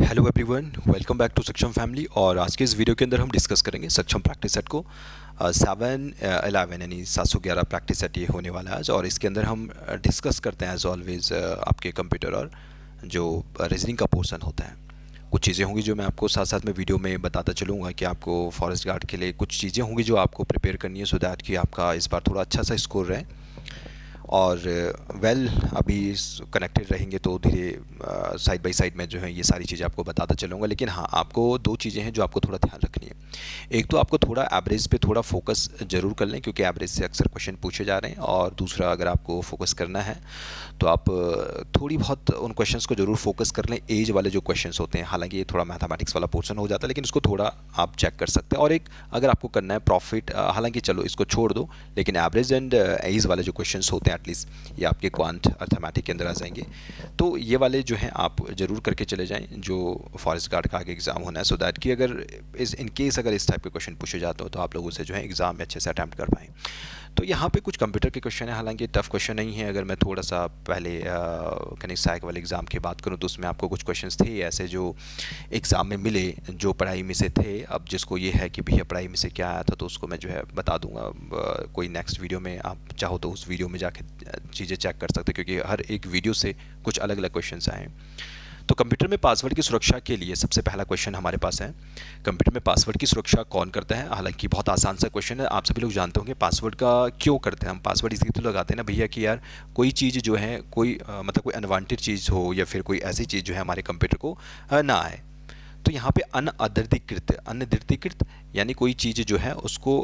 Hello everyone, welcome back to Saksham family. और आज के इस वीडियो के अंदर हम डिस्कस करेंगे सक्षम प्रैक्टिस सेट को 7-11 यानी 711 प्रैक्टिस सेट ये होने वाला है आज। और इसके अंदर हम डिस्कस करते हैं एज ऑलवेज आपके कंप्यूटर और जो रीजनिंग का पोर्शन होता है। कुछ चीज़ें होंगी जो मैं आपको साथ साथ में वीडियो में बताता चलूँगा कि आपको फॉरेस्ट गार्ड के लिए कुछ चीज़ें होंगी जो आपको प्रिपेयर करनी है सो दैट कि आपका इस बार थोड़ा अच्छा सा स्कोर रहे। और अभी कनेक्टेड रहेंगे तो धीरे साइड बाय साइड में जो है ये सारी चीज़ें आपको बताता चलूँगा। लेकिन हाँ, आपको दो चीज़ें हैं जो आपको थोड़ा ध्यान रखनी है। एक तो आपको थोड़ा एवरेज पे थोड़ा फोकस ज़रूर कर लें क्योंकि एवरेज से अक्सर क्वेश्चन पूछे जा रहे हैं। और दूसरा, अगर आपको फोकस करना है तो आप थोड़ी बहुत उन क्वेश्चंस को ज़रूर फोकस कर लें, एज वाले जो क्वेश्चंस होते हैं। हालांकि ये थोड़ा मैथमेटिक्स वाला पोर्शन हो जाता है लेकिन उसको थोड़ा आप चेक कर सकते हैं। और एक अगर आपको करना है प्रॉफिट, हालांकि चलो इसको छोड़ दो, लेकिन एवरेज एंड एज वाले जो क्वेश्चंस होते हैं एटलीस्ट ये आपके क्वांट अर्थमेटिक के अंदर आ जाएंगे। तो ये वाले जो हैं आप ज़रूर करके चले जाएं जो फॉरेस्ट गार्ड का आगे एग्ज़ाम होना है, सो दैट कि अगर इन केस अगर इस टाइप के क्वेश्चन पूछे जाते हो तो आप लोगों से जो है एग्ज़ाम में अच्छे से अटैम्प्ट कर पाएँ। तो यहाँ पे कुछ कंप्यूटर के क्वेश्चन है, हालांकि टफ़ क्वेश्चन नहीं है। अगर मैं थोड़ा सा पहले कनेक्ट सहायक वाले एग्ज़ाम की बात करूँ तो उसमें आपको कुछ क्वेश्चंस थे ऐसे जो एग्ज़ाम में मिले जो पढ़ाई में से थे। अब जिसको ये है कि भैया पढ़ाई में से क्या आया था तो उसको मैं जो है बता दूंगा कोई नेक्स्ट वीडियो में। आप चाहो तो उस वीडियो में जाके चीज़ें चेक कर सकते हैं क्योंकि हर एक वीडियो से कुछ अलग अलग क्वेश्चंस आए। तो कंप्यूटर में पासवर्ड की सुरक्षा के लिए सबसे पहला क्वेश्चन हमारे पास है, कंप्यूटर में पासवर्ड की सुरक्षा कौन करता है। हालांकि बहुत आसान सा क्वेश्चन है, आप सभी लोग जानते होंगे पासवर्ड का क्यों करते हैं हम। पासवर्ड इसलिए तो लगाते हैं ना भैया कि यार कोई चीज़ जो है कोई मतलब कोई अनवांटेड चीज़ हो या फिर कोई ऐसी चीज़ जो है हमारे कंप्यूटर को ना आए। तो यहाँ पे अनधिकृत यानी कोई चीज़ जो है उसको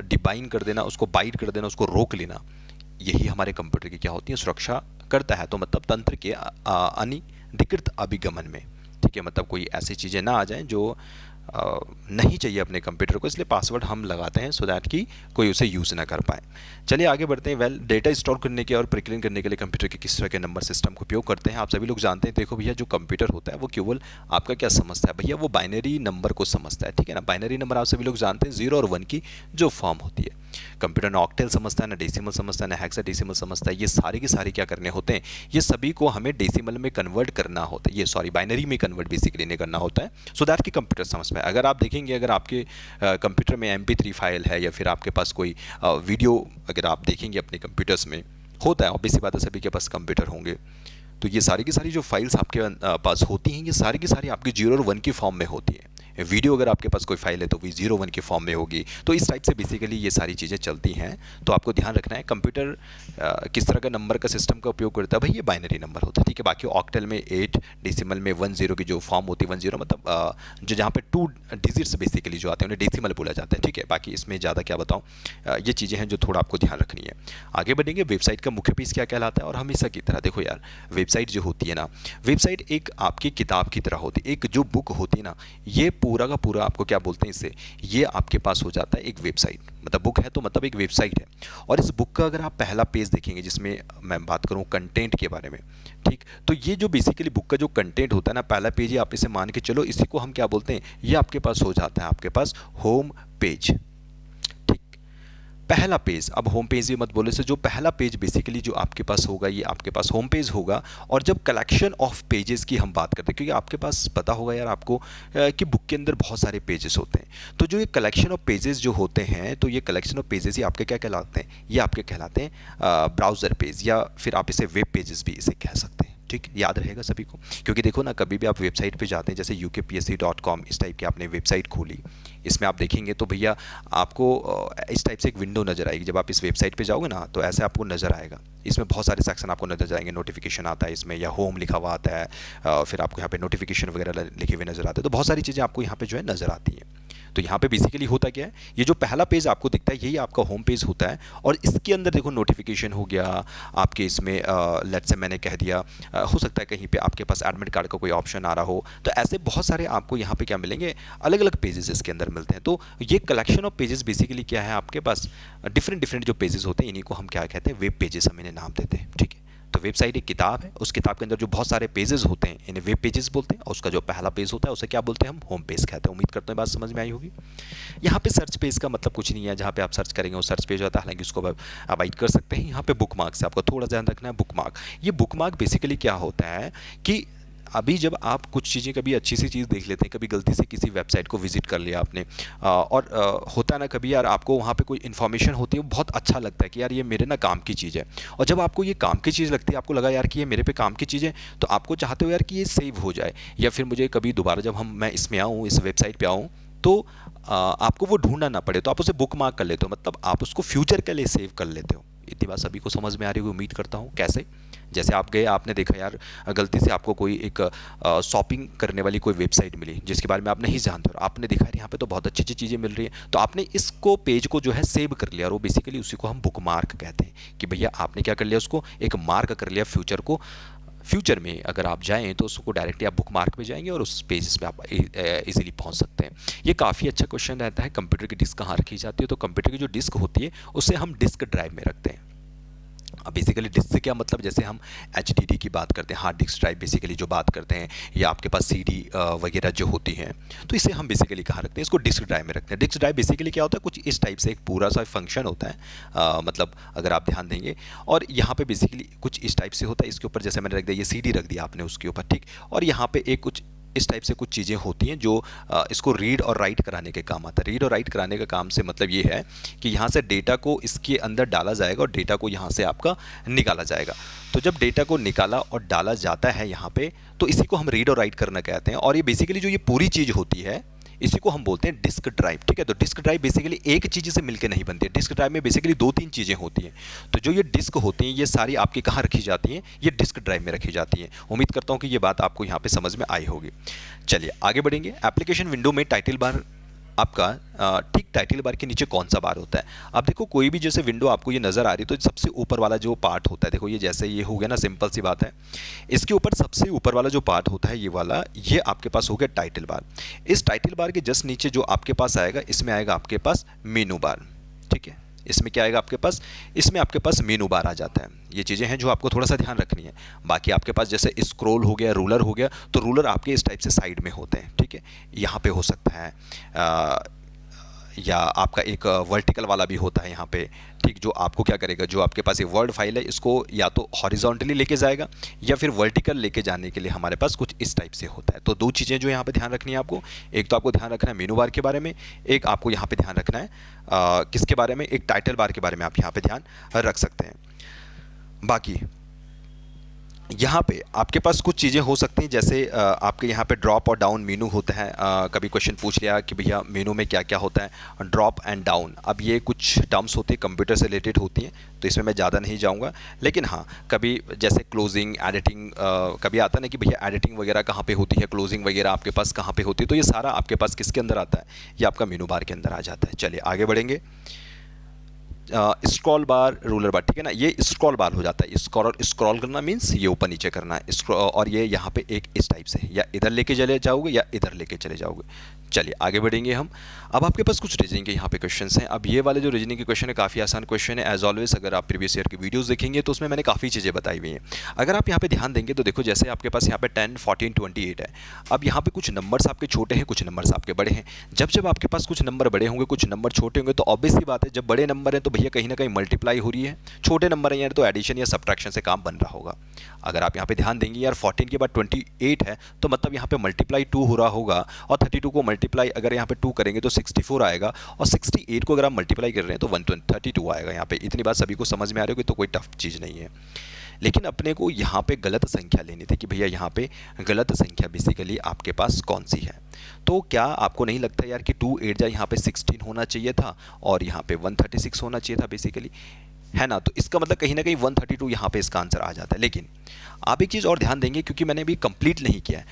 डिबाइन कर देना, उसको बाइट कर देना, उसको रोक लेना, यही हमारे कंप्यूटर की क्या होती है, सुरक्षा करता है। तो मतलब तंत्र के अनधिकृत अभिगमन में, ठीक है, मतलब कोई ऐसी चीज़ें ना आ जाएं जो नहीं चाहिए अपने कंप्यूटर को, इसलिए पासवर्ड हम लगाते हैं सो दैट कि कोई उसे यूज़ ना कर पाए। चलिए आगे बढ़ते हैं। डेटा स्टोर करने के और प्रक्रिया करने के लिए कंप्यूटर के किस तरह के नंबर सिस्टम का उपयोग करते हैं आप सभी लोग जानते हैं। देखो भैया, जो कंप्यूटर होता है वो केवल आपका क्या समझता है भैया, वो बाइनरी नंबर को समझता है, ठीक है ना। बाइनरी नंबर आप सभी लोग जानते हैं 0 और 1 की जो फॉर्म होती है। कंप्यूटर ना ऑक्टेल समझता है, ना डेसिमल समझता है, ना हेक्साडेसिमल समझता है। ये सारे के सारे क्या करने होते हैं, ये सभी को हमें डेसिमल में कन्वर्ट करना होता है, ये सॉरी बाइनरी में कन्वर्ट बेसिकली नहीं करना होता है सो दैट कि कंप्यूटर समझ पाए। अगर आप देखेंगे, अगर आपके कंप्यूटर में MP3 फाइल है या फिर आपके पास कोई वीडियो अगर आप देखेंगे अपने कंप्यूटर्स में, होता है ऑब्वियस सी बात है सभी के पास कंप्यूटर होंगे, तो ये सारी की सारी जो फाइल्स आपके पास होती हैं ये सारी की सारी आपकी 0 और 1 की फॉर्म में होती है। वीडियो अगर आपके पास कोई फाइल है तो भी 0 1 की फॉर्म में होगी। तो इस टाइप से बेसिकली ये सारी चीज़ें चलती हैं। तो आपको ध्यान रखना है कंप्यूटर किस तरह का नंबर का सिस्टम का उपयोग करता है, भाई ये बाइनरी नंबर होता है, ठीक है। बाकी ऑक्टल में 8, डेसिमल में 10 की जो फॉर्म होती है 10 मतलब जो जहाँ पे 2 डिजिट्स बेसिकली जो आते हैं उन्हें डेसिमल बोला जाता है, ठीक है। बाकी इसमें ज़्यादा क्या बताऊँ, ये चीज़ें हैं जो थोड़ा आपको ध्यान रखनी है। आगे बढ़ेंगे, वेबसाइट का मुख्य पीस क्या कहलाता है। और हमेशा की तरह देखो यार, वेबसाइट जो होती है ना, वेबसाइट एक आपकी किताब की तरह होती है। एक जो बुक होती है ना, ये पूरा का पूरा आपको क्या बोलते हैं इससे, ये आपके पास हो जाता है एक वेबसाइट। मतलब बुक है तो मतलब एक वेबसाइट है। और इस बुक का अगर आप पहला पेज देखेंगे जिसमें मैं बात करूं कंटेंट के बारे में, ठीक, तो ये जो बेसिकली बुक का जो कंटेंट होता है ना, पहला पेज ही आप इसे मान के चलो, इसी को हम क्या बोलते हैं, ये आपके पास हो जाता है आपके पास होम पेज, ठीक। पहला पेज, अब होम पेज भी मत बोले से, जो पहला पेज बेसिकली जो आपके पास होगा ये आपके पास होम पेज होगा। और जब कलेक्शन ऑफ पेजेस की हम बात करते हैं, क्योंकि आपके पास पता होगा यार आपको कि बुक के अंदर बहुत सारे पेजेस होते हैं, तो जो ये कलेक्शन ऑफ पेजेस जो होते हैं, तो ये कलेक्शन ऑफ पेजेस ही आपके क्या कहलाते हैं, ये आपके कहलाते हैं ब्राउज़र पेज, या फिर आप इसे वेब पेजेस भी इसे कह सकते हैं, ठीक। याद रहेगा सभी को, क्योंकि देखो ना, कभी भी आप वेबसाइट पे जाते हैं, जैसे ukpsc.com इस टाइप की आपने वेबसाइट खोली, इसमें आप देखेंगे तो भैया आपको इस टाइप से एक विंडो नज़र आएगी। जब आप इस वेबसाइट पे जाओगे ना तो ऐसे आपको नज़र आएगा, इसमें बहुत सारे सेक्शन आपको नज़र आएंगे, नोटिफिकेशन आता है इसमें, या होम लिखा हुआ आता है, फिर आपको यहाँ पे नोटिफिकेशन वगैरह लिखे हुए नज़र आते हैं। तो बहुत सारी चीज़ें आपको यहाँ पे जो है नज़र आती हैं। तो यहाँ पे बेसिकली होता क्या है, ये जो पहला पेज आपको दिखता है यही आपका होम पेज होता है। और इसके अंदर देखो नोटिफिकेशन हो गया आपके, इसमें लेट्स से मैंने कह दिया, हो सकता है कहीं पे आपके पास एडमिट कार्ड का कोई ऑप्शन आ रहा हो, तो ऐसे बहुत सारे आपको यहाँ पे क्या मिलेंगे, अलग अलग पेजेस इसके अंदर मिलते हैं। तो ये कलेक्शन ऑफ पेजेस बेसिकली क्या है, आपके पास डिफरेंट डिफरेंट जो पेजेस होते हैं इन्हीं को हम क्या कहते हैं, वेब पेजेस हम इन्हें नाम देते हैं, ठीक है। तो वेबसाइट एक किताब है, उस किताब के अंदर जो बहुत सारे पेजेस होते हैं इन्हें वेब पेजेस बोलते हैं। और उसका जो पहला पेज होता है उसे क्या बोलते हैं, हम होम पेज कहते हैं। उम्मीद करते हैं बात समझ में आई होगी। यहाँ पे सर्च पेज का मतलब कुछ नहीं है, जहाँ पे आप सर्च करेंगे वो सर्च पेज होता है, हालांकि उसको आप अवॉइड कर सकते हैं। यहाँ पे बुक मार्क से आपको थोड़ा ध्यान रखना है। बुक मार्क, ये बुक मार्क बेसिकली क्या होता है कि अभी जब आप कुछ चीज़ें कभी अच्छी सी चीज़ देख लेते हैं, कभी गलती से किसी वेबसाइट को विजिट कर लिया आपने, और होता है ना कभी यार आपको वहाँ पे कोई इन्फॉर्मेशन होती है, वो बहुत अच्छा लगता है कि यार ये मेरे ना काम की चीज़ है, और जब आपको ये काम की चीज़ लगती है, आपको लगा यार कि ये मेरे पे काम की चीज़ है, तो आपको चाहते हो यार कि ये सेव हो जाए, या फिर मुझे कभी दोबारा जब मैं इसमें आऊँ, इस वेबसाइट पे आऊँ, तो आपको वो ढूंढना ना पड़े, तो आप उसे बुक मार्क कर लेते हो, मतलब आप उसको फ्यूचर के लिए सेव कर लेते हो। इतनी बात सभी को समझ में आ रही होगी उम्मीद करता हूँ। कैसे? जैसे आप गए, आपने देखा यार गलती से आपको कोई एक शॉपिंग करने वाली कोई वेबसाइट मिली जिसके बारे में आप नहीं जानते, और आपने देखा यार यहाँ पे तो बहुत अच्छी अच्छी चीज़ें मिल रही हैं, तो आपने इसको पेज को जो है सेव कर लिया, और वो बेसिकली उसी को हम बुक मार्क कहते हैं कि भैया आपने क्या कर लिया, उसको एक मार्क कर लिया फ्यूचर को। फ्यूचर में अगर आप जाएँ तो उसको डायरेक्टली आप बुक मार्क पे जाएंगे और उस पेजेस पे आप इजीली पहुंच सकते हैं। ये काफ़ी अच्छा क्वेश्चन रहता है, कंप्यूटर की डिस्क कहाँ रखी जाती है, तो कंप्यूटर की जो डिस्क होती है उसे हम डिस्क ड्राइव में रखते हैं। अब बेसिकली डिस्क से क्या मतलब, जैसे हम एचडीडी की बात करते हैं, हार्ड डिस्क ड्राइव बेसिकली जो बात करते हैं, या आपके पास सीडी वगैरह जो होती हैं, तो इसे हम बेसिकली कहाँ रखते हैं, इसको डिस्क ड्राइव में रखते हैं। डिस्क ड्राइव बेसिकली क्या होता है, कुछ इस टाइप से एक पूरा सा फंक्शन होता है, मतलब अगर आप ध्यान देंगे, और यहाँ पे बेसिकली कुछ इस टाइप से होता है, इसके ऊपर जैसे मैंने रख दिया, ये सीडी रख दिया आपने उसके ऊपर, ठीक, और यहाँ पे एक कुछ इस टाइप से कुछ चीज़ें होती हैं जो इसको रीड और राइट कराने के काम आता है। रीड और राइट कराने का काम से मतलब ये है कि यहाँ से डेटा को इसके अंदर डाला जाएगा और डेटा को यहाँ से आपका निकाला जाएगा। तो जब डेटा को निकाला और डाला जाता है यहाँ पे, तो इसी को हम रीड और राइट करना कहते हैं, और ये बेसिकली जो ये पूरी चीज़ होती है इसी को हम बोलते हैं डिस्क ड्राइव, ठीक है। तो डिस्क ड्राइव बेसिकली एक चीज़ से मिलकर नहीं बनती है, डिस्क ड्राइव में बेसिकली 2-3 चीज़ें होती हैं। तो जो ये डिस्क होती हैं ये सारी आपकी कहाँ रखी जाती हैं, ये डिस्क ड्राइव में रखी जाती हैं। उम्मीद करता हूँ कि ये बात आपको यहाँ पे समझ में आई होगी। चलिए आगे बढ़ेंगे। एप्लीकेशन विंडो में टाइटल बार आपका ठीक टाइटल बार के नीचे कौन सा बार होता है? अब देखो कोई भी जैसे विंडो आपको ये नज़र आ रही है, तो सबसे ऊपर वाला जो पार्ट होता है, देखो ये जैसे ये हो गया ना, सिंपल सी बात है, इसके ऊपर सबसे ऊपर वाला जो पार्ट होता है ये वाला, ये आपके पास हो गया टाइटल बार। इस टाइटल बार के जस्ट नीचे जो आपके पास आएगा, इसमें आएगा आपके पास मेनू बार, ठीक है। इसमें क्या आएगा आपके पास, इसमें आपके पास मेनू बार आ जाता है। ये चीज़ें हैं जो आपको थोड़ा सा ध्यान रखनी है। बाकी आपके पास जैसे स्क्रॉल हो गया, रूलर हो गया, तो रूलर आपके इस टाइप से साइड में होते हैं, ठीक है। यहाँ पे हो सकता है या आपका एक वर्टिकल वाला भी होता है यहाँ पे, ठीक, जो आपको क्या करेगा, जो आपके पास ये वर्ड फाइल है इसको या तो हॉरिजॉन्टली लेके जाएगा या फिर वर्टिकल लेके जाने के लिए हमारे पास कुछ इस टाइप से होता है। तो दो चीज़ें जो यहाँ पे ध्यान रखनी है आपको, एक तो आपको ध्यान रखना है मेनू बार के बारे में, एक आपको यहाँ पे ध्यान रखना है किसके बारे में, एक टाइटल बार के बारे में आप यहाँ पे ध्यान रख सकते हैं। बाकी यहाँ पे आपके पास कुछ चीज़ें हो सकती हैं, जैसे आपके यहाँ पे ड्रॉप और डाउन मेनू होता है। कभी क्वेश्चन पूछ लिया कि भैया मेनू में क्या क्या होता है, ड्रॉप एंड डाउन। अब ये कुछ टर्म्स होती हैं, कंप्यूटर से रिलेटेड होती हैं, तो इसमें मैं ज़्यादा नहीं जाऊँगा। लेकिन हाँ, कभी जैसे क्लोजिंग, एडिटिंग, कभी आता है ना कि भैया एडिटिंग वगैरह कहाँ पर होती है, क्लोजिंग वगैरह आपके पास कहाँ पर होती है, तो ये सारा आपके पास किसके अंदर आता है, ये आपका मेनू बार के अंदर आ जाता है। चलिए आगे बढ़ेंगे। स्क्रॉल बार, रूलर बार, ठीक है ना, ये स्क्रॉल बार हो जाता है। स्क्रॉल करना मीन्स ये ऊपर नीचे करना है, और ये यहाँ पे एक इस टाइप से, या इधर लेके चले जाओगे या इधर लेके चले जाओगे। चलिए आगे बढ़ेंगे हम। अब आपके पास कुछ रीजनिंग के यहाँ पे क्वेश्चंस हैं। अब ये वाले जो रीजनिंग के क्वेश्चन है काफ़ी आसान क्वेश्चन है। एज ऑलवेज अगर आप प्रीवियस ईयर की वीडियोस देखेंगे तो उसमें मैंने काफ़ी चीज़ें बताई हुई हैं। अगर आप यहाँ पे ध्यान देंगे तो देखो, जैसे आपके पास यहाँ पे 10, 14, 28 है। अब यहाँ पे कुछ नंबर्स आपके छोटे हैं, कुछ नंबर्स आपके बड़े हैं। जब आपके पास कुछ नंबर बड़े होंगे, कुछ नंबर छोटे होंगे, तो ऑब्वियस सी बात है, जब बड़े नंबर है तो भैया कहीं ना कहीं मल्टीप्लाई हो रही है, छोटे नंबर है यार तो एडिशन या सब्ट्रैक्शन से काम बन रहा होगा। अगर आप यहाँ पे ध्यान देंगे यार 14 के बाद 28 है, तो मतलब यहाँ पे मल्टीप्लाई 2 हो रहा होगा, और 32 को मल्टीप्लाई अगर यहाँ पे 2 करेंगे तो 64 आएगा, और 68 को अगर आप मल्टीप्लाई कर रहे हैं तो 132 आएगा। यहाँ पे इतनी बात सभी को समझ में आ रही होगी, तो कोई टफ चीज़ नहीं है। लेकिन अपने को यहाँ पे गलत संख्या लेनी थी कि भैया यहाँ पे गलत संख्या बेसिकली आपके पास कौन सी है। तो क्या आपको नहीं लगता यार कि 2 8 जा यहाँ पे 16 होना चाहिए था, और यहाँ पे 136 होना चाहिए था बेसिकली, है ना। तो इसका मतलब कहीं ना कहीं 132 यहाँ पे इसका आंसर आ जाता है। लेकिन आप एक चीज़ और ध्यान देंगे, क्योंकि मैंने अभी कंप्लीट नहीं किया है।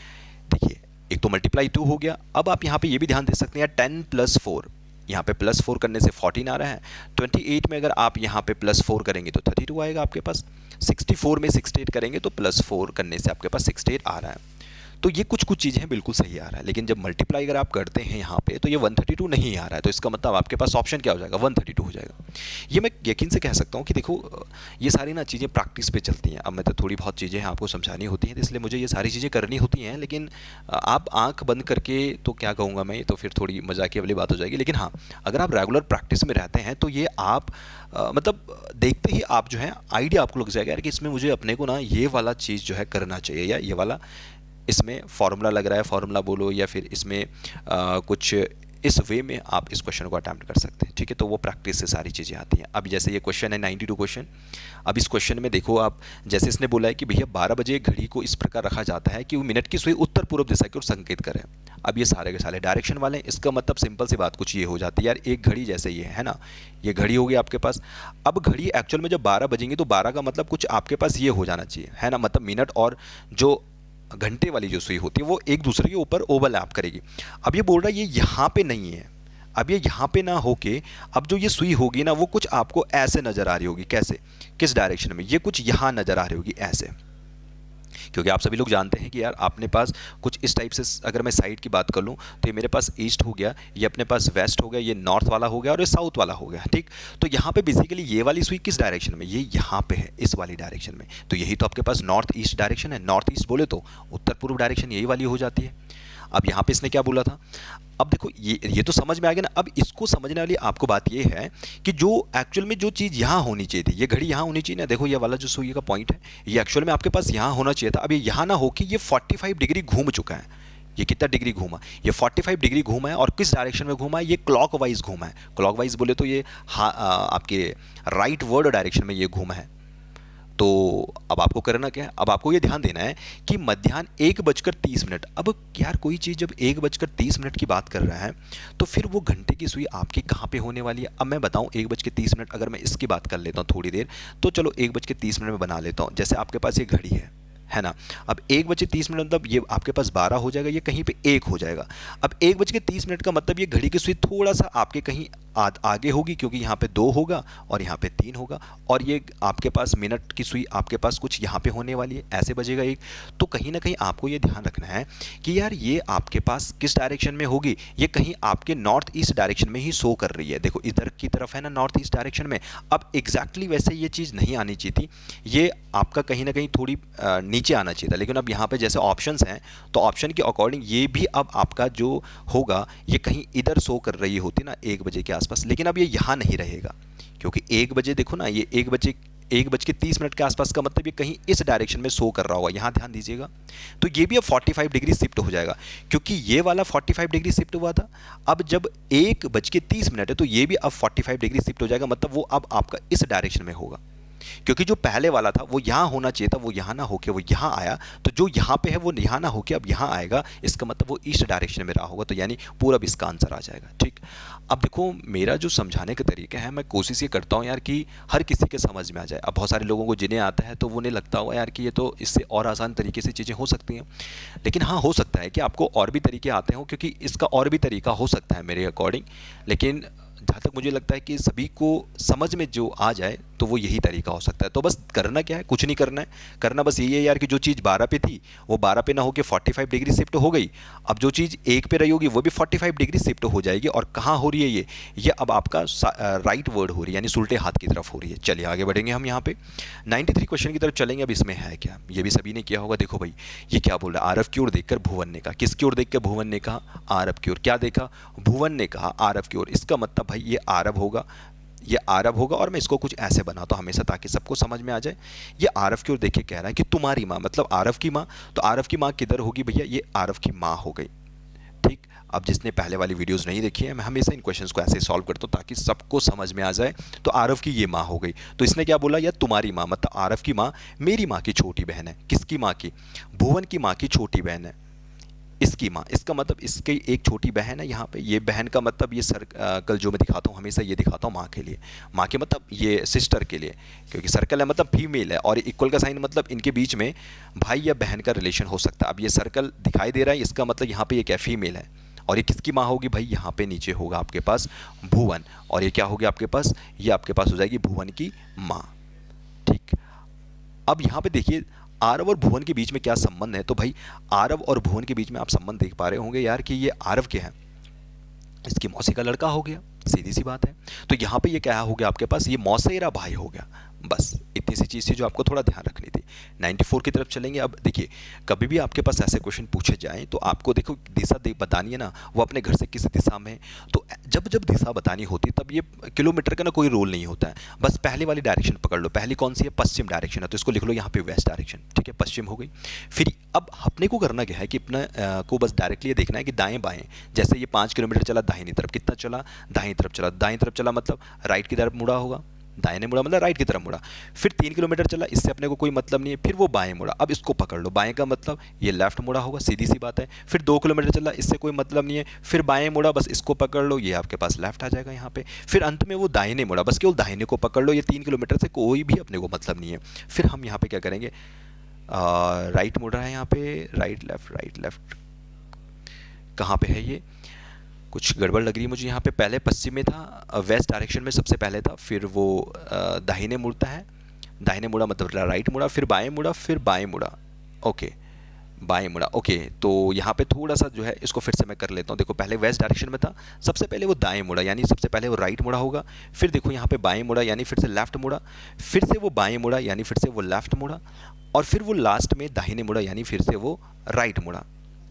देखिए, एक तो मल्टीप्लाई 2 हो गया। अब आप यहाँ पे ये भी ध्यान दे सकते हैं, 10 + 4, यहाँ पे +4 करने से 14 आ रहा है। 28 में अगर आप यहाँ पे +4 करेंगे तो 32 आएगा आपके पास। 64 में 68 करेंगे तो +4 करने से आपके पास 68 आ रहा है। तो ये कुछ चीज़ें हैं बिल्कुल सही आ रहा है, लेकिन जब मल्टीप्लाई अगर आप करते हैं यहाँ पे तो ये 132 नहीं आ रहा है। तो इसका मतलब आपके पास ऑप्शन क्या हो जाएगा, 132 हो जाएगा। ये मैं यकीन से कह सकता हूँ कि देखो, ये सारी ना चीज़ें प्रैक्टिस पे चलती हैं। अब मैं तो थोड़ी बहुत चीज़ें आपको समझानी होती हैं, तो इसलिए मुझे ये सारी चीज़ें करनी होती हैं। लेकिन आप आँख बंद करके, तो क्या कहूँगा मैं, तो फिर थोड़ी मजाकिया वाली बात हो जाएगी। लेकिन हाँ, अगर आप रेगुलर प्रैक्टिस में रहते हैं तो ये आप मतलब देखते ही आप जो है आइडिया आपको लग जाएगा यार कि इसमें मुझे अपने को ना ये वाला चीज़ जो है करना चाहिए, या ये वाला इसमें फॉर्मूला लग रहा है, फॉर्मूला बोलो, या फिर इसमें कुछ इस वे में आप इस क्वेश्चन को अटैम्प्ट कर सकते हैं, ठीक है। तो वो प्रैक्टिस से सारी चीज़ें आती हैं। अब जैसे ये क्वेश्चन है 92 क्वेश्चन। अब इस क्वेश्चन में देखो आप, जैसे इसने बोला है कि भैया 12 बजे घड़ी को इस प्रकार रखा जाता है कि वो मिनट की सुई उत्तर पूर्व दिशा की ओर संकेत करे। अब ये सारे के सारे डायरेक्शन वाले हैं। इसका मतलब सिंपल सी बात कुछ ये हो जाती है यार, एक घड़ी जैसे ये है ना, ये घड़ी होगी आपके पास। अब घड़ी एक्चुअल में जब 12 बजेंगी तो 12 का मतलब कुछ आपके पास ये हो जाना चाहिए, है ना, मतलब मिनट और जो घंटे वाली जो सुई होती है वो एक दूसरे के ऊपर ओवरलैप करेगी। अब ये बोल रहा है ये यहाँ पे नहीं है, अब ये यहाँ पे ना होके अब जो ये सुई होगी ना वो कुछ आपको ऐसे नज़र आ रही होगी। कैसे, किस डायरेक्शन में, ये कुछ यहाँ नज़र आ रही होगी ऐसे। क्योंकि आप सभी लोग जानते हैं कि यार अपने पास कुछ इस टाइप से, अगर मैं साइड की बात कर लूँ तो ये मेरे पास ईस्ट हो गया, ये अपने पास वेस्ट हो गया, ये नॉर्थ वाला हो गया और ये साउथ वाला हो गया, ठीक। तो यहाँ पे बेसिकली ये वाली सुई किस डायरेक्शन में, ये यहाँ पे है, इस वाली डायरेक्शन में। तो यही तो आपके पास नॉर्थ ईस्ट डायरेक्शन है। नॉर्थ ईस्ट बोले तो उत्तर पूर्व डायरेक्शन यही वाली हो जाती है। अब यहाँ पे इसने क्या बोला था, अब देखो ये तो समझ में आ गया ना। अब इसको समझने वाली आपको बात ये है कि जो एक्चुअल में जो चीज़ यहाँ होनी चाहिए थी, ये घड़ी यहाँ होनी चाहिए ना। देखो ये वाला जो सुई का पॉइंट है ये एक्चुअल में आपके पास यहाँ होना चाहिए था। अब ये यहाँ ना हो कि ये 45 डिग्री घूम चुका है। ये कितना डिग्री घूमा, ये 45 डिग्री घूमा है। और किस डायरेक्शन में घूमा है, ये क्लॉकवाइज घूमा है। क्लॉकवाइज बोले तो ये आपके राइट वर्ड डायरेक्शन में ये घूमा है। तो अब आपको करना क्या है, अब आपको ये ध्यान देना है कि मध्याह्न 1:30। अब यार कोई चीज़ जब 1:30 की बात कर रहा है तो फिर वो घंटे की सुई आपकी कहाँ पे होने वाली है। अब मैं बताऊँ 1:30, अगर मैं इसकी बात कर लेता हूँ थोड़ी देर, तो चलो 1:30 में बना लेता हूँ। जैसे आपके पास ये घड़ी है ना। अब 1:30 मतलब ये आपके पास 12 हो जाएगा, ये कहीं पे 1 हो जाएगा। अब 1:30 का मतलब ये घड़ी की सुई थोड़ा सा आपके कहीं आगे होगी, क्योंकि यहाँ पे 2 होगा और यहाँ पे 3 होगा। और ये आपके पास मिनट की सुई आपके पास कुछ यहाँ पे होने वाली है, ऐसे बजेगा एक। तो कहीं ना कहीं आपको ये ध्यान रखना है कि यार ये आपके पास किस डायरेक्शन में होगी, ये कहीं आपके नॉर्थ ईस्ट डायरेक्शन में ही शो कर रही है। देखो इधर की तरफ है ना, नॉर्थ ईस्ट डायरेक्शन में। अब एग्जैक्टली वैसे ये चीज़ नहीं आनी चाहिए थी, ये आपका कहीं ना कहीं थोड़ी नीचे आना चाहिए था। लेकिन अब यहाँ पे जैसे ऑप्शंस हैं तो ऑप्शन के अकॉर्डिंग ये भी अब आपका जो होगा ये कहीं इधर शो कर रही होती ना 1 बजे के आसपास। लेकिन अब ये यहाँ नहीं रहेगा, क्योंकि 1 बजे देखो ना, ये 1:30 के आसपास का मतलब ये कहीं इस डायरेक्शन में शो कर रहा होगा। यहाँ ध्यान दीजिएगा। तो ये भी अब 45 डिग्री शिफ्ट हो जाएगा, क्योंकि ये वाला 45 डिग्री शिफ्ट हुआ था। अब जब 1:30 है तो ये भी अब 45 डिग्री शिफ्ट हो जाएगा, मतलब वो अब आपका इस डायरेक्शन में होगा। क्योंकि जो पहले वाला था वो यहाँ होना चाहिए था, वो यहाँ ना होके वो यहाँ आया। तो जो यहाँ पे है वो यहाँ ना होके अब यहाँ आएगा, इसका मतलब वो ईस्ट डायरेक्शन में रहा होगा। तो यानी पूरा इसका आंसर आ जाएगा, ठीक। अब देखो मेरा जो समझाने का तरीका है, मैं कोशिश ये करता हूँ यार कि हर किसी के समझ में आ जाए। अब बहुत सारे लोगों को जिन्हें आता है तो वो उन्हें लगता होगा यार कि ये तो इससे और आसान तरीके से चीज़ें हो सकती हैं। लेकिन हाँ, हो सकता है कि आपको और भी तरीके आते हों, क्योंकि इसका और भी तरीका हो सकता है मेरे अकॉर्डिंग। लेकिन जहाँ तक मुझे लगता है कि सभी को समझ में जो आ जाए तो वो यही तरीका हो सकता है। तो बस करना क्या है, कुछ नहीं करना है। करना बस यही है यार कि जो चीज़ 12 पे थी वो 12 पे ना होकर 45 डिग्री शिफ्ट हो गई। अब जो चीज़ 1 पे रही होगी वो भी 45 डिग्री शिफ्ट हो जाएगी। और कहाँ हो रही है ये अब आपका राइट वर्ड हो रही है, यानी उल्टे हाथ की तरफ हो रही है। चलिए आगे बढ़ेंगे हम यहाँ पे 93 क्वेश्चन की तरफ चलेंगे। अब इसमें है क्या, ये भी सभी ने किया होगा। देखो भाई ये क्या बोल रहा है, आरव की ओर देखकर भुवन ने कहा। किसकी ओर देखकर भुवन ने कहा, आरव की ओर। क्या देखा, भुवन ने कहा आरव की ओर। इसका मतलब भाई ये आरव होगा, ये आरव होगा। और मैं इसको कुछ ऐसे बनाता हूँ हमेशा ताकि सबको समझ में आ जाए। ये आरव की ओर देख के कह रहा है कि तुम्हारी माँ, मतलब आरव की माँ। तो आरव की माँ किधर होगी भैया, ये आरव की माँ हो गई, ठीक। अब जिसने पहले वाली वीडियोस नहीं देखी है, मैं हमेशा इन क्वेश्चंस को ऐसे सॉल्व करता हूँ ताकि सबको समझ में आ जाए। तो आरव की ये माँ हो गई। तो इसने क्या बोला, या तुम्हारी माँ, मतलब आरव की माँ मेरी माँ की छोटी बहन है। किसकी माँ की, भुवन की माँ की छोटी बहन है, इसकी माँ। इसका मतलब इसकी एक छोटी बहन है यहाँ पे। ये बहन का मतलब ये सर्कल जो मैं दिखाता हूँ हमेशा ये दिखाता हूँ माँ के लिए, माँ के मतलब ये सिस्टर के लिए, क्योंकि सर्कल है मतलब फीमेल है और इक्वल का साइन मतलब इनके बीच में भाई या बहन का रिलेशन हो सकता है। अब ये सर्कल दिखाई दे रहा है, इसका मतलब यहाँ पे ये क्या फीमेल है। और ये किसकी माँ होगी भाई, यहाँ पे नीचे होगा आपके पास भुवन। और ये क्या होगी आपके पास, ये आपके पास हो जाएगी भुवन की माँ, ठीक। अब यहाँ पे देखिए आरव और भुवन के बीच में क्या संबंध है। तो भाई आरव और भुवन के बीच में आप संबंध देख पा रहे होंगे यार कि ये आरव क्या है, इसकी मौसी का लड़का हो गया, सीधी सी बात है। तो यहाँ पे ये क्या हो गया आपके पास, ये मौसेरा भाई हो गया। बस इतनी सी चीज़ थी जो आपको थोड़ा ध्यान रखनी थी। 94 की तरफ चलेंगे। अब देखिए, कभी भी आपके पास ऐसे क्वेश्चन पूछे जाएँ तो आपको देखो दिशा बतानी है ना, वो अपने घर से किस दिशा में है। तो जब जब दिशा बतानी होती है तब ये किलोमीटर का ना कोई रोल नहीं होता है। बस पहले वाली डायरेक्शन पकड़ लो। पहली कौन सी है? पश्चिम डायरेक्शन है, तो इसको लिख लो यहाँ पे वेस्ट डायरेक्शन। ठीक है, पश्चिम हो गई। फिर अब अपने को करना क्या है कि अपना को बस डायरेक्टली ये देखना है कि दाएं बाएं, जैसे ये 5 किलोमीटर चला दाहिनी तरफ, कितना चला? दाहिनी तरफ चला। दाहिनी तरफ चला मतलब राइट की तरफ मुड़ा होगा, दाहिने मुड़ा मतलब राइट की तरफ मुड़ा। फिर 3 किलोमीटर चला, इससे अपने को कोई मतलब नहीं है। फिर वो बाएं मुड़ा, अब इसको पकड़ लो, बाएं का मतलब ये लेफ्ट मुड़ा होगा, सीधी सी बात है। फिर 2 किलोमीटर चला, इससे कोई मतलब नहीं है। फिर बाएं मुड़ा, बस इसको पकड़ लो, ये आपके पास लेफ्ट आ जाएगा यहाँ पे। फिर अंत में वो दाहिने मुड़ा, बस केवल दाहिने को पकड़ लो, ये 3 किलोमीटर से कोई भी अपने को मतलब नहीं है। फिर हम यहाँ पे क्या करेंगे? राइट मुड़ रहा है यहाँ पे, राइट लेफ्ट कहाँ पे है ये? कुछ गड़बड़ लग रही है मुझे यहाँ पे। पहले पश्चिम में था, वेस्ट डायरेक्शन में सबसे पहले था, फिर वो दाहिने मुड़ता है। दाहिने मुड़ा मतलब राइट मुड़ा, फिर बाएं मुड़ा, फिर बाएं मुड़ा। ओके, बाएं मुड़ा। ओके, तो यहाँ पे थोड़ा सा जो है इसको फिर से मैं कर लेता हूँ। देखो, पहले वेस्ट डायरेक्शन में था, सबसे पहले वो दाएं मुड़ा, यानी सबसे पहले वो राइट मुड़ा होगा। फिर देखो यहाँ पे बाएं मुड़ा, यानी फिर से लेफ्ट मुड़ा। फिर से वो बाएं मुड़ा, यानी फिर से वो लेफ्ट मुड़ा। और फिर वो लास्ट में दाहिने मुड़ा, यानी फिर से वो राइट मुड़ा।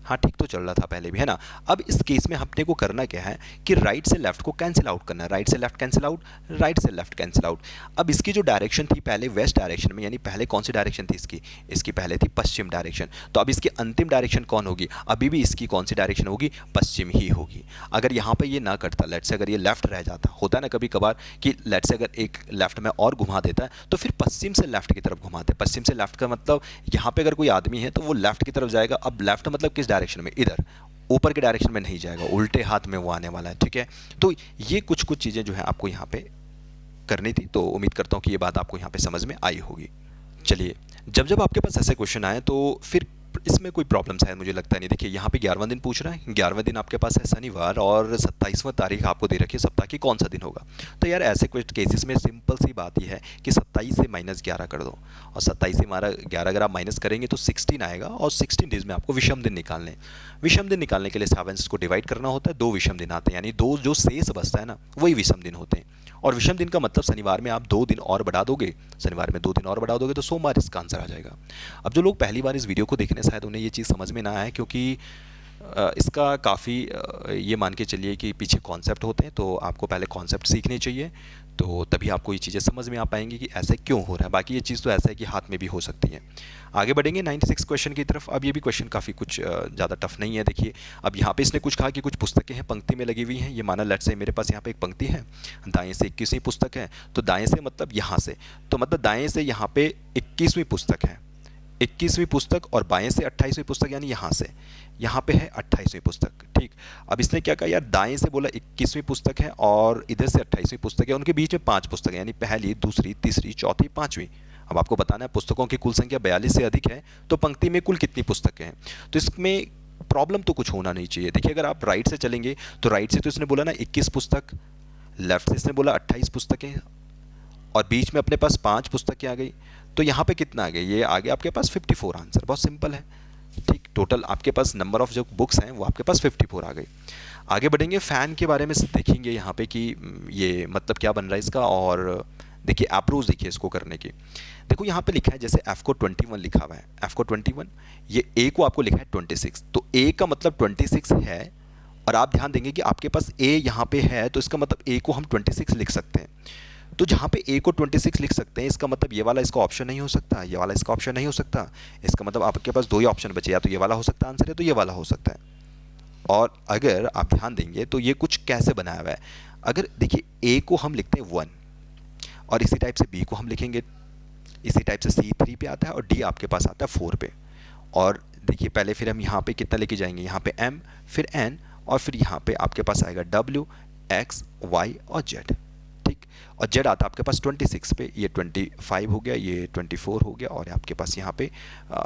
हाँ, ठीक तो चल रहा था पहले भी, है ना। अब इस केस में अपने को करना क्या है कि राइट से लेफ्ट को कैंसिल आउट करना है। राइट से लेफ्ट कैंसिल आउट, राइट से लेफ्ट कैंसिल आउट। अब इसकी जो डायरेक्शन थी पहले वेस्ट डायरेक्शन में, यानी पहले कौन सी डायरेक्शन थी इसकी? इसकी पहले थी पश्चिम डायरेक्शन। तो अब इसकी अंतिम डायरेक्शन कौन होगी? अभी भी इसकी कौन सी डायरेक्शन होगी? पश्चिम ही होगी। अगर यहाँ पे ये ना करता, लेट से अगर ये लेफ्ट रह जाता, होता है ना कभी कभार कि लेट से अगर एक लेफ्ट में और घुमा देता है तो फिर पश्चिम से लेफ्ट की तरफ घुमाते हैं। पश्चिम से लेफ्ट का मतलब यहाँ पे अगर कोई आदमी है तो वो लेफ्ट की तरफ जाएगा। अब लेफ्ट मतलब किस डायरेक्शन में? इधर, ऊपर के डायरेक्शन में नहीं जाएगा, उल्टे हाथ में वो आने वाला है। ठीक है, तो ये कुछ कुछ चीज़ें जो है आपको यहाँ पे करनी थी। तो उम्मीद करता हूँ कि ये बात आपको यहाँ पे समझ में आई होगी। चलिए, जब जब आपके पास ऐसे क्वेश्चन आए तो फिर इसमें कोई प्रॉब्लम शायद मुझे लगता नहीं। देखिए, यहाँ पे 11वां दिन पूछ रहा है। 11वां दिन आपके पास है शनिवार, और 27वां तारीख आपको दे रखी है सप्ताह की, कौन सा दिन होगा? तो यार ऐसे कुछ केसेस में सिंपल सी बात यह है कि 27 से -11 कर दो, और 27 से 11 अगर आप माइनस करेंगे तो 16 आएगा, और 16 डेज में आपको विषम दिन निकालने। विषम दिन निकालने के लिए 7 को डिवाइड करना होता है, 2 विषम दिन आते हैं, यानी 2 जो शेष बचता है ना, वही विषम दिन होते हैं। और विषम दिन का मतलब शनिवार में आप 2 दिन और बढ़ा दोगे, शनिवार में 2 दिन और बढ़ा दोगे तो सोमवार इसका आंसर आ जाएगा। अब जो लोग पहली बार इस वीडियो को देख रहे हैं शायद उन्हें ये चीज़ समझ में ना आए, क्योंकि इसका काफ़ी ये मान के चलिए कि पीछे कॉन्सेप्ट होते हैं, तो आपको पहले कॉन्सेप्ट सीखने चाहिए, तो तभी आपको ये चीज़ें समझ में आ पाएंगी कि ऐसे क्यों हो रहा है। बाकी ये चीज़ तो ऐसा है कि हाथ में भी हो सकती है। आगे बढ़ेंगे 96 क्वेश्चन की तरफ। अब ये भी क्वेश्चन काफ़ी कुछ ज़्यादा टफ नहीं है। देखिए, अब यहाँ पे इसने कुछ कहा कि कुछ पुस्तकें हैं पंक्ति में लगी हुई हैं। ये माना लेट से मेरे पास यहाँ पे एक पंक्ति है, दाएं से 21वीं पुस्तक है, तो दाएं से मतलब यहाँ से, तो मतलब दाएं से यहाँ पे 21वीं पुस्तक है, 21वीं पुस्तक, और बाएं से 28वीं पुस्तक, यानी यहाँ से यहाँ पे है 28वीं पुस्तक। ठीक, अब इसने क्या कहा यार, दाएं से बोला 21वीं पुस्तक है और इधर से 28वीं पुस्तक है, उनके बीच में 5 पुस्तक है, यानी पहली, दूसरी, तीसरी, चौथी, 5वीं। अब आपको बताना है पुस्तकों की कुल संख्या 42 से अधिक है, तो पंक्ति में कुल कितनी पुस्तकें हैं। तो इसमें प्रॉब्लम तो कुछ होना नहीं चाहिए। देखिए, अगर आप राइट से चलेंगे तो राइट से तो इसने बोला ना 21 पुस्तक, लेफ्ट से इसने बोला 28 पुस्तकें, और बीच में अपने पास 5 पुस्तकें आ गई, तो यहाँ पे कितना आ गया? ये आ गया आपके पास 54 आंसर। बहुत सिंपल है। ठीक, टोटल आपके पास नंबर ऑफ जो बुक्स हैं वो आपके पास 54 आ गई। आगे बढ़ेंगे, फ़ैन के बारे में देखेंगे यहाँ पे कि ये मतलब क्या बन रहा है इसका। और देखिए अप्रोच देखिए इसको करने की। देखो यहाँ पे लिखा है, जैसे F को 21 लिखा हुआ है, F को 21, ये A को आपको लिखा है 26, तो A का मतलब 26 है, और आप ध्यान देंगे कि आपके पास A यहाँ पे है, तो इसका मतलब A को हम 26 लिख सकते हैं। तो जहाँ पे A को 26 लिख सकते हैं, इसका मतलब ये वाला इसका ऑप्शन नहीं हो सकता, ये वाला इसका ऑप्शन नहीं हो सकता। इसका मतलब आपके पास 2 ही ऑप्शन बचे, या तो ये वाला हो सकता है आंसर, है तो ये वाला हो सकता है। और अगर आप ध्यान देंगे तो ये कुछ कैसे बनाया हुआ है। अगर देखिए A को हम लिखते हैं 1, और इसी टाइप से B को हम लिखेंगे, इसी टाइप से C 3 पे आता है, और D आपके पास आता है 4 पे। और देखिए पहले फिर हम यहाँ पे कितना लेके जाएंगे, यहाँ पे M, फिर N, और फिर यहाँ पे आपके पास आएगा W, X, Y और Z। ठीक, और Z आता है आपके पास 26 पे, ये 25 हो गया, ये 24 हो गया, और आपके पास यहाँ पे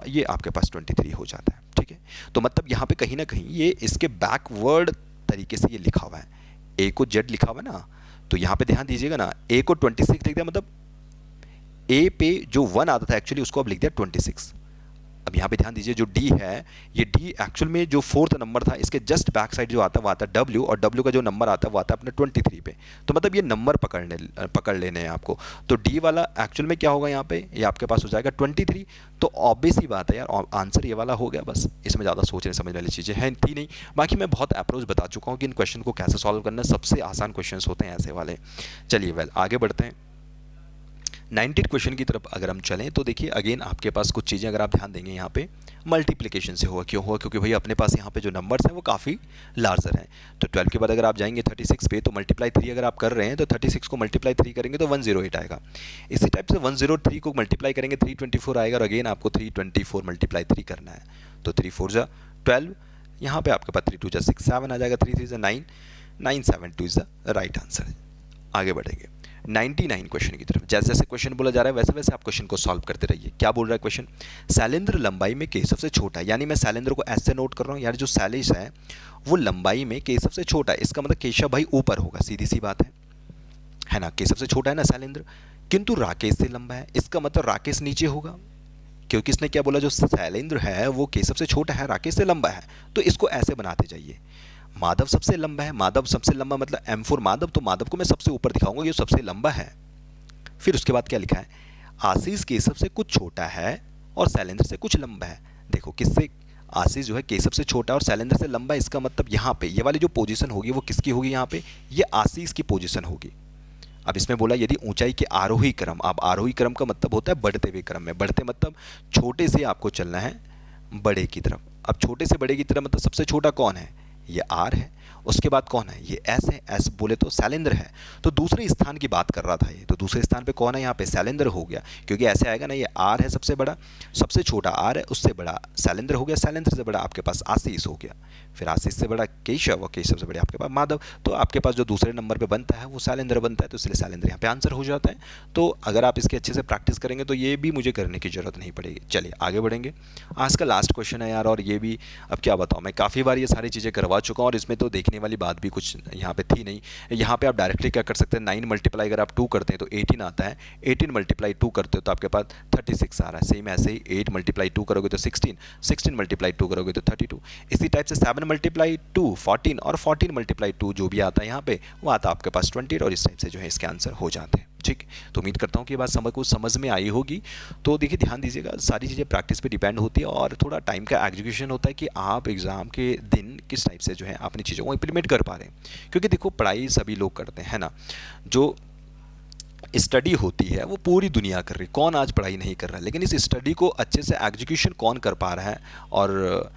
ये आपके पास 23 हो जाता है। ठीक है, तो मतलब यहाँ पे कहीं ना कहीं ये इसके बैकवर्ड तरीके से ये लिखा हुआ है। A को Z लिखा हुआ है ना, तो यहाँ पे ध्यान दीजिएगा ना, A को 26 लिख दिया, मतलब A पे जो 1 आता था एक्चुअली उसको अब लिख दिया 26, अब यहाँ पे ध्यान दीजिए, जो डी है, ये डी एक्चुअल में जो फोर्थ नंबर था, इसके जस्ट बैक साइड जो आता है वो आता है डब्ल्यू, और डब्ल्यू का जो नंबर आता है वो आता है अपने 23 पे। तो मतलब ये नंबर पकड़ लेने हैं आपको। तो डी वाला एक्चुअल में क्या होगा यहाँ पे, ये आपके पास हो जाएगा 23। तो ऑब्वियस ही बात है यार, आंसर ये वाला हो गया बस। इसमें ज़्यादा सोचने समझने वाली चीज़ें हैं थी नहीं। बाकी मैं बहुत अप्रोच बता चुका हूँ कि इन क्वेश्चन को कैसे सॉल्व करना है, सबसे आसान क्वेश्चन होते हैं ऐसे वाले। चलिए वेल आगे बढ़ते हैं 19 क्वेश्चन की तरफ अगर हम चलें तो देखिए अगेन आपके पास कुछ चीज़ें अगर आप ध्यान देंगे यहाँ पे मल्टीप्लिकेशन से हुआ। क्यों हुआ? क्योंकि भाई अपने पास यहाँ पे जो नंबर्स हैं वो काफ़ी लार्जर हैं। तो 12 के बाद अगर आप जाएंगे 36 पे तो मल्टीप्लाई 3 अगर आप कर रहे हैं तो 36 को मल्टीप्लाई 3 करेंगे तो 108 आएगा। इसी टाइप से 103 को मल्टीप्लाई करेंगे 324 आएगा, और अगेन आपको 324 मल्टीप्लाई 3 करना है। तो 3 4 जा 12, यहाँ पे आपके पास 3 2 जा 6 7 आ जाएगा, 3 3 जा 9, 9 7 2 इज द राइट आंसर। आगे बढ़ेंगे 99 क्वेश्चन की तरफ। जैसे जैसे क्वेश्चन बोला जा रहा है वैसे वैसे आप क्वेश्चन को सॉल्व करते रहिए। क्या बोल रहा है क्वेश्चन? शैलेंद्र लंबाई में के सबसे छोटा है, यानी मैं शैलेंद्र को ऐसे नोट कर रहा हूँ यार, जो शैलेश है वो लंबाई में के सबसे छोटा है, इसका मतलब केशव भाई ऊपर होगा, सीधी सी बात है ना। के सबसे छोटा है ना शैलेंद्र, किंतु राकेश से लंबा है, इसका मतलब राकेश नीचे होगा, क्योंकि इसने क्या बोला, जो शैलेंद्र है वो के सबसे छोटा है, राकेश से लंबा है। तो इसको ऐसे बनाते जाइए। माधव सबसे लंबा है, माधव सबसे लंबा मतलब M4 माधव, तो माधव को मैं सबसे ऊपर दिखाऊंगा, ये सबसे लंबा है। फिर उसके बाद क्या लिखा है? आशीष केशव से कुछ छोटा है और शैलेंद्र से कुछ लंबा है। देखो किससे, आशीष जो है केशव से छोटा और शैलेंद्र से लंबा, इसका मतलब यहाँ पे ये वाली जो पोजीशन होगी वो किसकी होगी? यहाँ पे ये आशीष की पोजीशन होगी। अब इसमें बोला यदि ऊंचाई के आरोही क्रम, अब आरोही क्रम का मतलब होता है बढ़ते हुए क्रम में, बढ़ते मतलब छोटे से आपको चलना है बड़े की तरफ। अब छोटे से बड़े की तरफ मतलब सबसे छोटा कौन है? ये आर है। उसके बाद कौन है? ये एस है। एस बोले तो शैलेंद्र है। तो दूसरे स्थान की बात कर रहा था ये, तो दूसरे स्थान पे कौन है? यहाँ पे शैलेंद्र हो गया, क्योंकि ऐसे आएगा ना, ये आर है सबसे बड़ा, सबसे छोटा आर है, उससे बड़ा शैलेंद्र हो गया, शैलेंद्र से बड़ा आपके पास आशीष हो गया, फिर आशीष से बड़ा केशव, और केशव से बड़े आपके पास माधव। तो आपके पास जो दूसरे नंबर पर बनता है वो शैलेंद्र बनता है, तो इसलिए शैलेंद्र यहाँ पे आंसर हो जाता है। तो अगर आप इसके अच्छे से प्रैक्टिस करेंगे तो ये भी मुझे करने की जरूरत नहीं पड़ेगी। चलिए आगे बढ़ेंगे। आज का लास्ट क्वेश्चन है यार, और ये भी अब क्या बताऊँ, मैं काफ़ी बार ये सारी चीज़ें करवा चुका हूँ, और इसमें तो देखने वाली बात भी कुछ यहाँ पे थी नहीं। यहाँ पे आप डायरेक्टली क्या कर सकते हैं, 9 मल्टीप्लाई अगर आप 2 करते हैं तो 18 आता है, 18 मल्टीप्लाई 2 करते हो तो आपके पास 36 आ रहा है। सेम ऐसे ही 8 मल्टीप्लाई 2 करोगे तो 16, 16 मल्टीप्लाई 2 करोगे तो 32। इसी टाइप से 7 मल्टीप्लाई 2 14, और 14 मल्टीप्लाई 2 जो भी आता है यहाँ पे वो आता है आपके पास 20, और इस टाइप से जो है इसके आंसर हो जाते हैं। ठीक, तो उम्मीद करता हूँ कि ये बात समझ में आई होगी। तो देखिए ध्यान दीजिएगा, सारी चीज़ें प्रैक्टिस पे डिपेंड होती है, और थोड़ा टाइम का एग्जीक्यूशन होता है कि आप एग्ज़ाम के दिन किस टाइप से जो है अपनी चीज़ों को इंप्लीमेंट कर पा रहे हैं। क्योंकि देखो पढ़ाई सभी लोग करते हैं ना, जो स्टडी होती है वो पूरी दुनिया कर रही, कौन आज पढ़ाई नहीं कर रहा है, लेकिन इस स्टडी को अच्छे से एग्जीक्यूशन कौन कर पा रहा है, और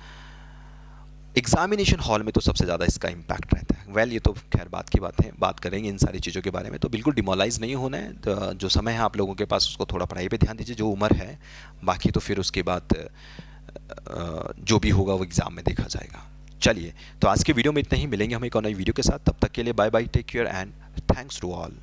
एग्जामिनेशन हॉल में तो सबसे ज़्यादा इसका इम्पैक्ट रहता है। वेल ये तो खैर बात की बात है, बात करेंगे इन सारी चीज़ों के बारे में। तो बिल्कुल डिमोलाइज नहीं होना है, तो जो समय है आप लोगों के पास उसको थोड़ा पढ़ाई पे ध्यान दीजिए, जो उम्र है। बाकी तो फिर उसके बाद जो भी होगा वो एग्ज़ाम में देखा जाएगा। चलिए, तो आज के वीडियो में इतना ही, मिलेंगे हम एक और नई वीडियो के साथ, तब तक के लिए bye bye, take care and thanks to all.